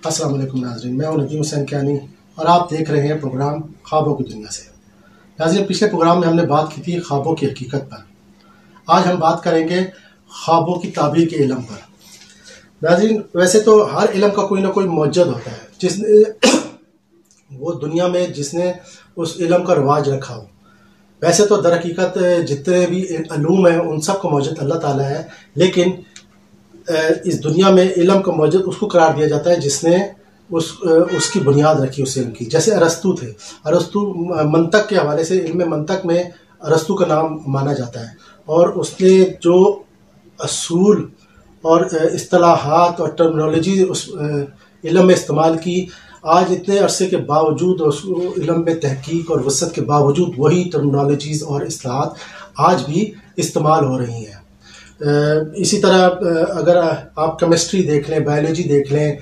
السلام علیکم ناظرین، میں ہوں ندیم حسین کیانی اور آپ دیکھ رہے ہیں پروگرام خوابوں کی دنیا سے۔ ناظرین، پچھلے پروگرام میں ہم نے بات کی تھی خوابوں کی حقیقت پر۔ آج ہم بات کریں گے خوابوں کی تعبیر کے علم پر۔ ناظرین، ویسے تو ہر علم کا کوئی نہ کوئی موجد ہوتا ہے جس نے وہ دنیا میں جس نے اس علم کا رواج رکھا ہو۔ ویسے تو در حقیقت جتنے بھی علوم ہیں ان سب کو موجد اللہ تعالیٰ ہے، لیکن اس دنیا میں علم کا موجد اس کو قرار دیا جاتا ہے جس نے اس کی بنیاد رکھی اس علم کی۔ جیسے ارسطو تھے، ارسطو منطق کے حوالے سے علم منطق میں ارسطو کا نام مانا جاتا ہے، اور اس نے جو اصول اور اصطلاحات اور ٹرمنالوجی اس علم میں استعمال کی، آج اتنے عرصے کے باوجود اس علم میں تحقیق اور وسعت کے باوجود وہی ٹرمنالوجیز اور اصطلاحات آج بھی استعمال ہو رہی ہیں۔ اسی طرح اگر آپ کیمسٹری دیکھ لیں، بایولوجی دیکھ لیں،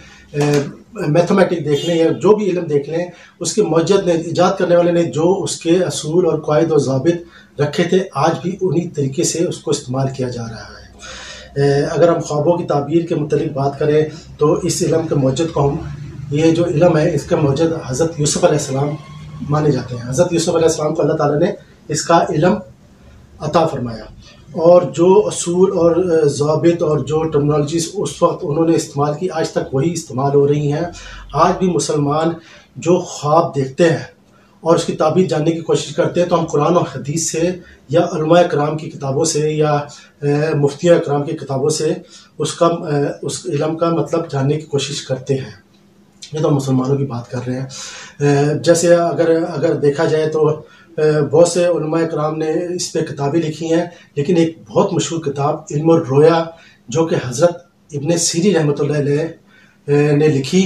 میتھمیٹک دیکھ لیں، یا جو بھی علم دیکھ لیں، اس کے موجد نے، ایجاد کرنے والے نے جو اس کے اصول اور قواعد و ضابط رکھے تھے، آج بھی انہی طریقے سے اس کو استعمال کیا جا رہا ہے۔ اگر ہم خوابوں کی تعبیر کے متعلق بات کریں تو اس علم کے موجد کو ہم، یہ جو علم ہے اس کا موجد حضرت یوسف علیہ السلام مانے جاتے ہیں۔ حضرت یوسف علیہ السلام کو اللہ تعالیٰ نے اس کا علم عطا فرمایا، اور جو اصول اور ضابط اور جو ٹرمنالوجیز اس وقت انہوں نے استعمال کی، آج تک وہی استعمال ہو رہی ہیں۔ آج بھی مسلمان جو خواب دیکھتے ہیں اور اس کی تعبیر جاننے کی کوشش کرتے ہیں تو ہم قرآن اور حدیث سے یا علماء کرام کی کتابوں سے یا مفتیان کرام کی کتابوں سے اس علم کا مطلب جاننے کی کوشش کرتے ہیں۔ یہ تو ہم مسلمانوں کی بات کر رہے ہیں۔ جیسے اگر دیکھا جائے تو بہت سے علماء کرام نے اس پہ کتابیں لکھی ہیں، لیکن ایک بہت مشہور کتاب علم الرؤیا جو کہ حضرت ابن سیری رحمۃ اللہ علیہ نے لکھی۔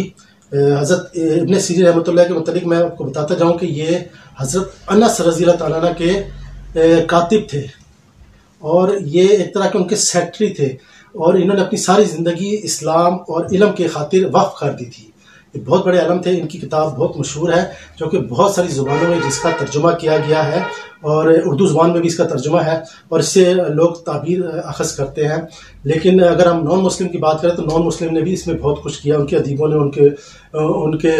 حضرت ابن سیری رحمۃ اللہ کے متعلق میں آپ کو بتاتا جاؤں کہ یہ حضرت انس رضی اللہ تعالیٰ عنہ کے کاتب تھے، اور یہ ایک طرح کے ان کے سیکرٹری تھے، اور انہوں نے اپنی ساری زندگی اسلام اور علم کے خاطر وقف کر دی تھی۔ یہ بہت بڑے عالم تھے، ان کی کتاب بہت مشہور ہے جو کہ بہت ساری زبانوں میں جس کا ترجمہ کیا گیا ہے، اور اردو زبان میں بھی اس کا ترجمہ ہے، اور اس سے لوگ تعبیر اخذ کرتے ہیں۔ لیکن اگر ہم نان مسلم کی بات کریں تو نان مسلم نے بھی اس میں بہت کچھ کیا، ان کے ادیبوں نے، ان کے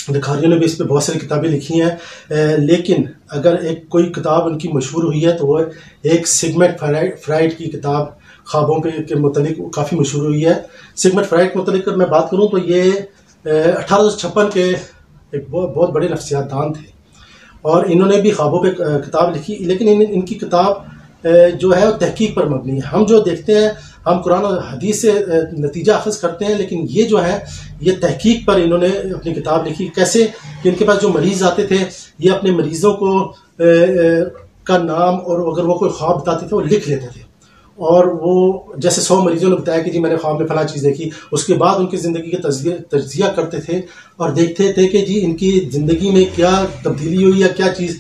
لکھاریوں نے بھی اس پہ بہت ساری کتابیں لکھی ہیں۔ لیکن اگر ایک کوئی کتاب ان کی مشہور ہوئی ہے تو وہ ایک سگمنڈ فرائڈ کی کتاب خوابوں کے متعلق کافی مشہور ہوئی ہے۔ سگمنڈ فرائڈ کے متعلق اگر میں بات کروں تو یہ 1856 کے ایک بہت بڑے نفسیات دان تھے، اور انہوں نے بھی خوابوں پہ کتاب لکھی، لیکن ان کی کتاب جو ہے وہ تحقیق پر مبنی ہے۔ ہم جو دیکھتے ہیں ہم قرآن اور حدیث سے نتیجہ اخذ کرتے ہیں، لیکن یہ جو ہے یہ تحقیق پر انہوں نے اپنی کتاب لکھی۔ کیسے کہ ان کے پاس جو مریض آتے تھے، یہ اپنے مریضوں کو کا نام، اور اگر وہ کوئی خواب بتاتے تھے وہ لکھ لیتے تھے، اور وہ جیسے 100 مریضوں نے بتایا کہ جی میں نے خواب میں فلاں چیز دیکھی، اس کے بعد ان کی زندگی کا تجزیہ کرتے تھے اور دیکھتے تھے کہ جی ان کی زندگی میں کیا تبدیلی ہوئی یا کیا چیز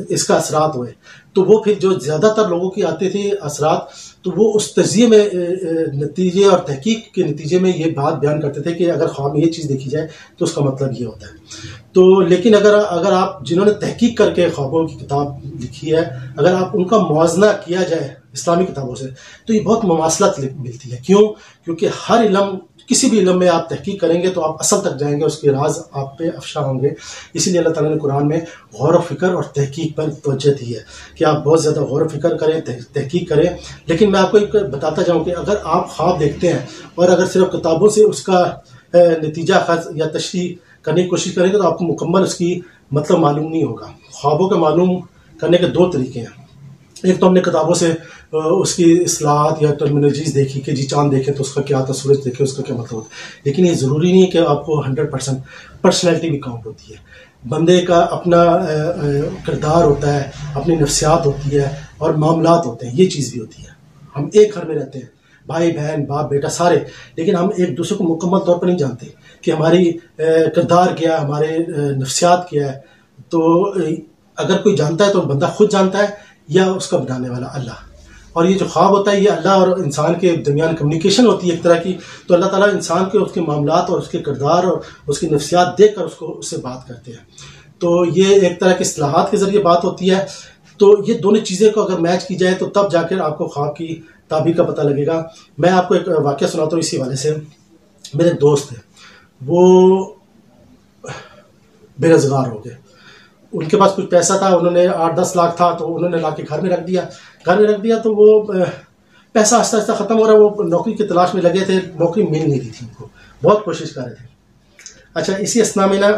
اس کا اثرات ہوئے۔ تو وہ پھر جو زیادہ تر لوگوں کی آتے تھے اثرات، تو وہ اس تجزیے میں نتیجے اور تحقیق کے نتیجے میں یہ بات بیان کرتے تھے کہ اگر خواب میں یہ چیز دیکھی جائے تو اس کا مطلب یہ ہوتا ہے۔ تو لیکن اگر آپ جنہوں نے تحقیق کر کے خوابوں کی کتاب لکھی ہے، اگر آپ ان کا موازنہ کیا جائے اسلامی کتابوں سے تو یہ بہت مماثلت ملتی ہے۔ کیوں؟ کیونکہ ہر علم، کسی بھی علم میں آپ تحقیق کریں گے تو آپ اصل تک جائیں گے، اس کے راز آپ پہ افشا ہوں گے۔ اسی لیے اللہ تعالیٰ نے قرآن میں غور و فکر اور تحقیق پر توجہ دی ہے کہ آپ بہت زیادہ غور و فکر کریں، تحقیق کریں۔ لیکن میں آپ کو ایک بتاتا جاؤں کہ اگر آپ خواب دیکھتے ہیں اور اگر صرف کتابوں سے اس کا نتیجہ خاص یا تشریح کرنے کی کوشش کریں گے تو آپ کو مکمل اس کی مطلب معلوم نہیں ہوگا۔ خوابوں کے معلوم کرنے کے 2 طریقے ہیں۔ ایک تو ہم نے کتابوں سے اس کی اصطلاحات یا ٹرمینالوجیز دیکھی کہ جی چاند دیکھیں تو اس کا کیا تھا، سورج دیکھیں اس کا کیا مطلب ہوتا ہے، لیکن یہ ضروری نہیں کہ آپ کو 100% پرسنالٹی بھی کاؤنٹ ہوتی ہے۔ بندے کا اپنا کردار ہوتا ہے، اپنی نفسیات ہوتی ہے، اور معاملات ہوتے ہیں، یہ چیز بھی ہوتی ہے۔ ہم ایک گھر میں رہتے ہیں، بھائی بہن باپ بیٹا سارے، لیکن ہم ایک دوسرے کو مکمل طور پر نہیں جانتے کہ ہماری کردار کیا ہے، ہمارے نفسیات کیا ہے۔ تو اگر کوئی جانتا ہے تو بندہ خود جانتا ہے یا اس کا بنانے والا اللہ۔ اور یہ جو خواب ہوتا ہے یہ اللہ اور انسان کے درمیان کمیونیکیشن ہوتی ہے ایک طرح کی۔ تو اللہ تعالیٰ انسان کے اس کے معاملات اور اس کے کردار اور اس کی نفسیات دیکھ کر اس سے بات کرتے ہیں۔ تو یہ ایک طرح کی اصطلاحات کے ذریعے بات ہوتی ہے۔ تو یہ دونوں چیزیں کو اگر میچ کی جائے تو تب جا کر آپ کو خواب کی تعبیر کا پتہ لگے گا۔ میں آپ کو ایک واقعہ سناتا ہوں اسی حوالے سے۔ میرے دوست ہیں وہ بے روزگار ہو گئے. ان کے پاس کچھ پیسہ تھا، انہوں نے 8-10 لاکھ تھا تو انہوں نے لا کے گھر میں رکھ دیا. تو وہ پیسہ آہستہ آہستہ ختم ہو رہا ہے. وہ نوکری کی تلاش میں لگے تھے، نوکری مل نہیں رہی تھی ان کو، بہت کوشش کر رہے تھے. اچھا، اسی اسنا میں نا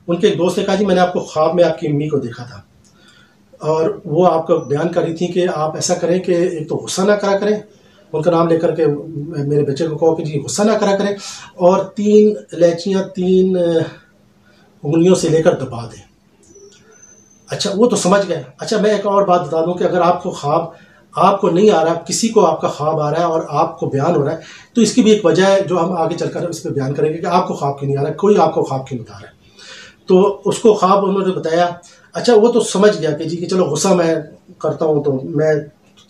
ان کے ایک دوست نے کہا جی میں نے آپ کو خواب میں آپ کی امی کو دیکھا تھا، اور وہ آپ کو بیان کر رہی تھی کہ آپ ایسا کریں کہ ایک تو غصہ نہ کرا کریں، ان کا نام لے کر کے میرے بچے کو کہو کہ جی غصہ نہ کرا کریں، اور 3 الائچیاں 3 انگلیوں سے لے کر دبا دیں. اچھا، وہ تو سمجھ گئے. اچھا، میں ایک اور بات بتا دوں کہ اگر آپ کو خواب آپ کو نہیں آ رہا، کسی کو آپ کا خواب آ رہا ہے اور آپ کو بیان ہو رہا ہے، تو اس کی بھی ایک وجہ ہے جو ہم آگے چل کر اس پہ بیان کریں گے کہ آپ کو خواب کیوں نہیں آ رہا ہے، کوئی آپ کو خواب کیوں بتا رہا ہے. تو اس کو خواب انہوں نے بتایا. اچھا، وہ تو سمجھ گیا کہ جی کہ چلو غصہ میں کرتا ہوں تو میں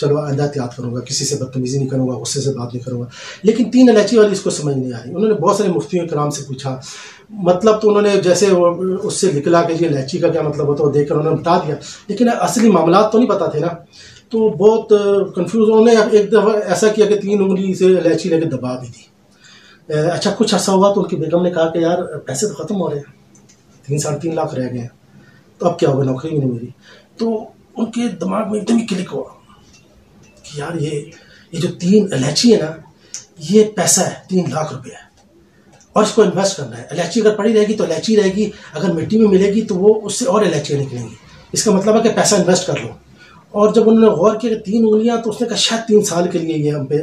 چلو آئندہ احتیاط کروں گا، کسی سے بدتمیزی نہیں کروں گا، غصے سے بات نہیں کروں گا. لیکن 3 الائچی والی اس کو سمجھ نہیں آ رہی. انہوں نے بہت سارے مفتیوں کرام سے پوچھا، مطلب تو انہوں نے جیسے اس سے نکلا کہ یہ الائچی کا کیا مطلب ہوتا ہے وہ دیکھ کر انہوں نے بتا دیا، لیکن اصلی معاملات تو نہیں پتا تھے نا. تو بہت کنفیوز. انہوں نے ایک دفعہ ایسا کیا کہ 3 انگلی سے الائچی لے کے دبا بھی دی. اچھا، کچھ عرصہ ہوا تو ان کی بیگم نے کہا کہ یار پیسے تو ختم ہو رہے ہیں، 3-3.5 لاکھ رہ گئے ہیں، تو اب کیا ہوگا، نوکری بھی نہیں میری. تو ان کے دماغ میں ایک دم ہی کلک ہوا کہ یار یہ جو 3 الائچی ہے نا، یہ پیسہ ہے، 3 لاکھ روپے ہے، اور اس کو انویسٹ کرنا ہے. الائچی اگر پڑی رہے گی تو الائچی رہے گی، اگر مٹی میں ملے گی تو وہ اس سے اور الائچیاں نکلیں گی. اس کا مطلب ہے کہ پیسہ انویسٹ کر لو. اور جب انہوں نے غور کیا کہ 3 انگلیاں، تو اس نے کہا شاید 3 سال کے لیے یہ ہم پہ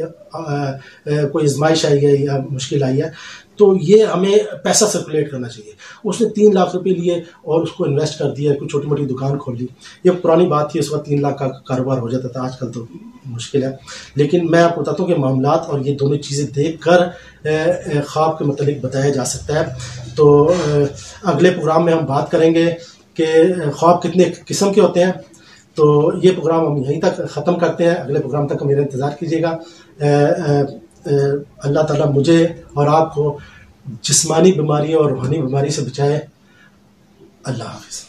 کوئی آزمائش آئی ہے یا مشکل آئی ہے، تو یہ ہمیں پیسہ سرکولیٹ کرنا چاہیے. اس نے 3 لاکھ روپے لیے اور اس کو انویسٹ کر دیا، کوئی چھوٹی موٹی دکان کھول لی. یہ پرانی بات تھی، اس وقت 3 لاکھ کا کاروبار ہو جاتا تھا، آج کل تو مشکل ہے. لیکن میں آپ کو بتاتا ہوں کہ معاملات اور یہ دونوں چیزیں دیکھ کر خواب کے متعلق بتایا جا سکتا ہے. تو اگلے پروگرام میں ہم بات کریں گے کہ خواب کتنے قسم کے ہوتے ہیں. تو یہ پروگرام ہم یہیں تک ختم کرتے ہیں. اگلے پروگرام تک میرا انتظار کیجیے گا. اللہ تعالیٰ مجھے اور آپ کو جسمانی بیماری اور روحانی بیماری سے بچائے. اللہ حافظ.